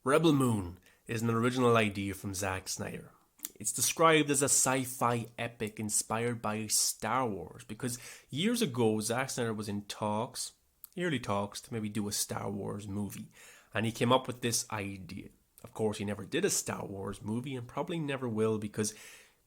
Rebel Moon is an original idea from Zack Snyder. It's described as a sci-fi epic inspired by Star Wars because years ago Zack Snyder was in early talks to maybe do a Star Wars movie, and he came up with this idea. Of course, he never did a Star Wars movie and probably never will because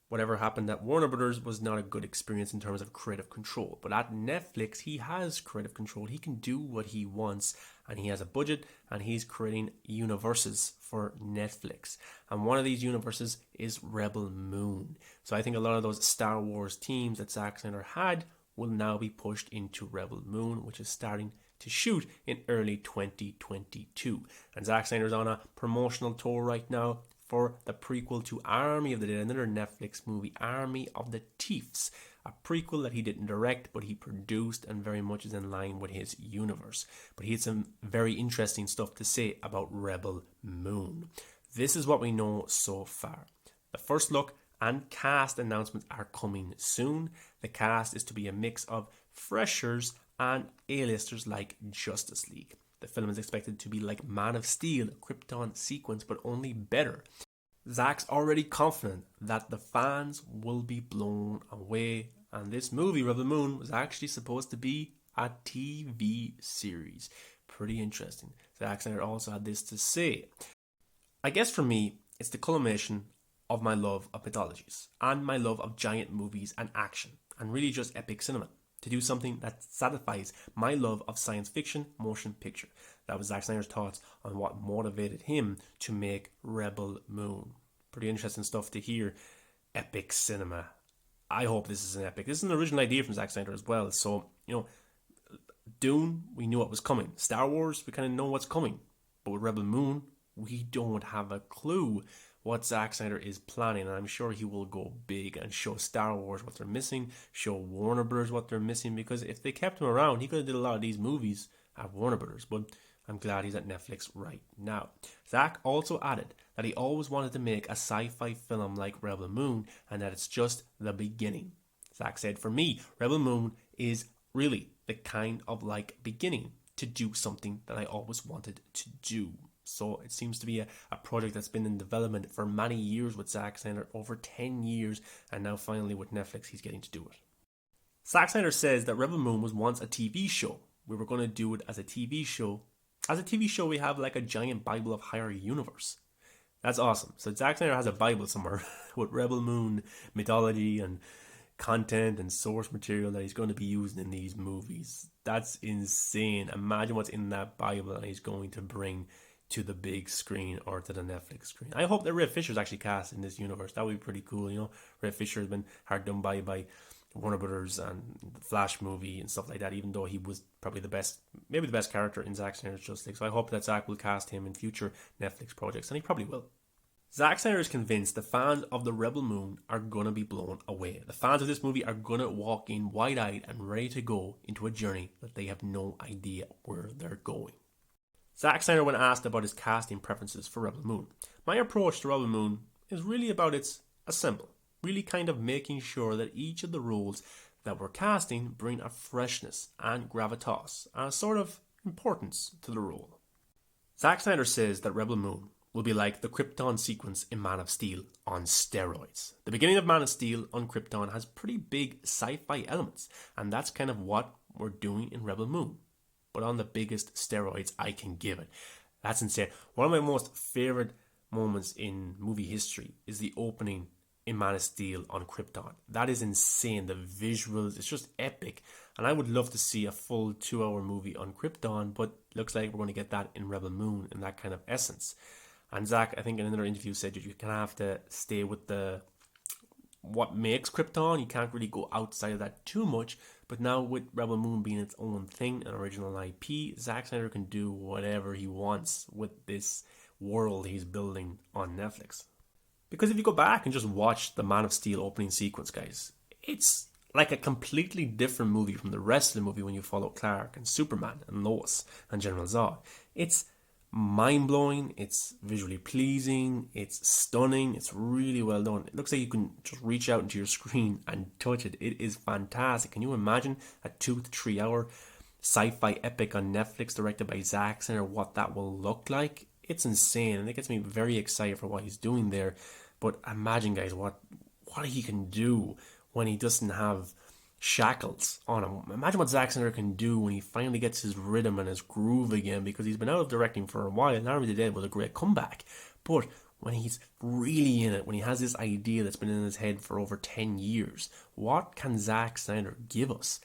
whatever happened at Warner Brothers was not a good experience in terms of creative control. But at Netflix, he has creative control. He can do what he wants, and he has a budget, and he's creating universes for Netflix. And one of these universes is Rebel Moon. So I think a lot of those Star Wars teams that Zack Snyder had will now be pushed into Rebel Moon, which is starting to shoot in early 2022. And Zack Snyder's on a promotional tour right now for the prequel to Army of the Dead, another Netflix movie, Army of the Thieves, a prequel that he didn't direct but he produced and very much is in line with his universe. But he had some very interesting stuff to say about Rebel Moon. This is what we know so far. The first look and cast announcements are coming soon. The cast is to be a mix of freshers and A-listers like Justice League. The film is expected to be like Man of Steel, Krypton sequence, but only better. Zack's already confident that the fans will be blown away, and this movie, Rebel Moon, was actually supposed to be a TV series. Pretty interesting. Zack Snyder also had this to say. I guess for me, it's the culmination of my love of mythologies and my love of giant movies and action, and really just epic cinema. To do something that satisfies my love of science fiction motion picture. That was Zack Snyder's thoughts on what motivated him to make Rebel Moon. Pretty interesting stuff to hear. Epic cinema. I hope this is an epic. This is an original idea from Zack Snyder as well. So, Dune, we knew what was coming. Star Wars, we kind of know what's coming. But with Rebel Moon, we don't have a clue what Zack Snyder is planning, and I'm sure he will go big and show Star Wars what they're missing, show Warner Brothers what they're missing, because if they kept him around, he could have did a lot of these movies at Warner Brothers, but I'm glad he's at Netflix right now. Zack also added that he always wanted to make a sci-fi film like Rebel Moon, and that it's just the beginning. Zack said, for me, Rebel Moon is really the kind of like beginning to do something that I always wanted to do. So it seems to be a project that's been in development for many years with Zack Snyder, over 10 years, and now finally with Netflix he's getting to do it. Zack Snyder says that Rebel Moon was once a TV show. We were going to do it as a TV show. As a TV show we have like a giant Bible of higher universe. That's awesome. So Zack Snyder has a Bible somewhere with Rebel Moon mythology and content and source material that he's going to be using in these movies. That's insane. Imagine what's in that Bible that he's going to bring to the big screen or to the Netflix screen. I hope that Ray Fisher's actually cast in this universe. That would be pretty cool, Ray Fisher has been hard done by Warner Brothers and the Flash movie and stuff like that, even though he was probably maybe the best character in Zack Snyder's Justice League. So I hope that Zack will cast him in future Netflix projects, and he probably will. Zack Snyder is convinced the fans of the Rebel Moon are going to be blown away. The fans of this movie are going to walk in wide-eyed and ready to go into a journey that they have no idea where they're going. Zack Snyder, when asked about his casting preferences for Rebel Moon, my approach to Rebel Moon is really about its ensemble, really kind of making sure that each of the roles that we're casting bring a freshness and gravitas, and a sort of importance to the role. Zack Snyder says that Rebel Moon will be like the Krypton sequence in Man of Steel on steroids. The beginning of Man of Steel on Krypton has pretty big sci-fi elements, and that's kind of what we're doing in Rebel Moon, but on the biggest steroids I can give it. That's insane. One of my most favorite moments in movie history is the opening in Man of Steel on Krypton. That is insane. The visuals, it's just epic. And I would love to see a full 2-hour movie on Krypton, but looks like we're going to get that in Rebel Moon in that kind of essence. And Zack, I think in another interview, said you kind of have to stay with what makes Krypton. You can't really go outside of that too much. But now with Rebel Moon being its own thing, an original IP, Zack Snyder can do whatever he wants with this world he's building on Netflix. Because if you go back and just watch the Man of Steel opening sequence, guys, it's like a completely different movie from the rest of the movie when you follow Clark and Superman and Lois and General Zod. It's mind-blowing, it's visually pleasing, it's stunning, it's really well done. It looks like you can just reach out into your screen and touch it. It is fantastic. Can you imagine a 2 to 3 hour sci-fi epic on Netflix directed by Zack Snyder, what that will look like? it's insane, and it gets me very excited for what he's doing there. But imagine, guys, what he can do when he doesn't have shackles on him. Imagine what Zack Snyder can do when he finally gets his rhythm and his groove again, because he's been out of directing for a while, and Army of the Dead was a great comeback. But when he's really in it, when he has this idea that's been in his head for over 10 years, what can Zack Snyder give us?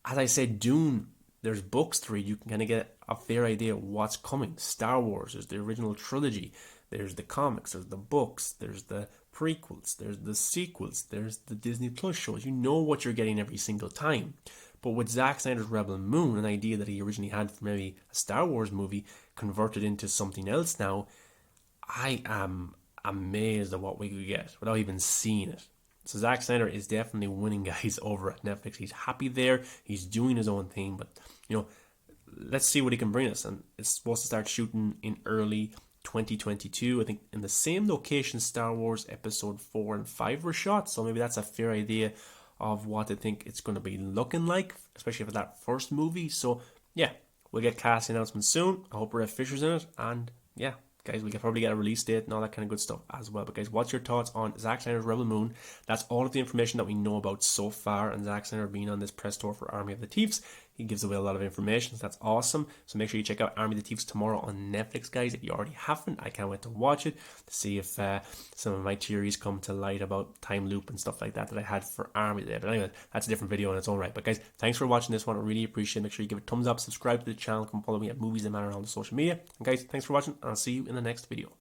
As I said, Dune, there's books to read. You can kind of get a fair idea of what's coming. Star Wars, there's the original trilogy. There's the comics, there's the books, there's the prequels, there's the sequels, there's the Disney Plus shows. You know what you're getting every single time. But with Zack Snyder's Rebel Moon, an idea that he originally had for maybe a Star Wars movie converted into something else now, I am amazed at what we could get without even seeing it. So Zack Snyder is definitely winning, guys, over at Netflix. He's happy there. He's doing his own thing. But, let's see what he can bring us. And it's supposed to start shooting in early 2022. I think in the same location Star Wars Episode 4 and 5 were shot. So maybe that's a fair idea of what I think it's going to be looking like, especially for that first movie. So, yeah, we'll get casting announcements soon. I hope Red Fisher's in it. And, yeah, guys, we can probably get a release date and all that kind of good stuff as well. But guys, what's your thoughts on Zack Snyder's Rebel Moon? That's all of the information that we know about so far, and Zack Snyder being on this press tour for Army of the Thieves. He gives away a lot of information, so that's awesome. So make sure you check out Army of the Thieves tomorrow on Netflix, guys. If you already haven't, I can't wait to watch it, to see if some of my theories come to light about time loop and stuff like that I had for Army there. But anyway, that's a different video in its own right. But guys, thanks for watching this one. I really appreciate it. Make sure you give it a thumbs up, subscribe to the channel, come follow me at Movies and Matter on the social media. And guys, thanks for watching, and I'll see you in the next video.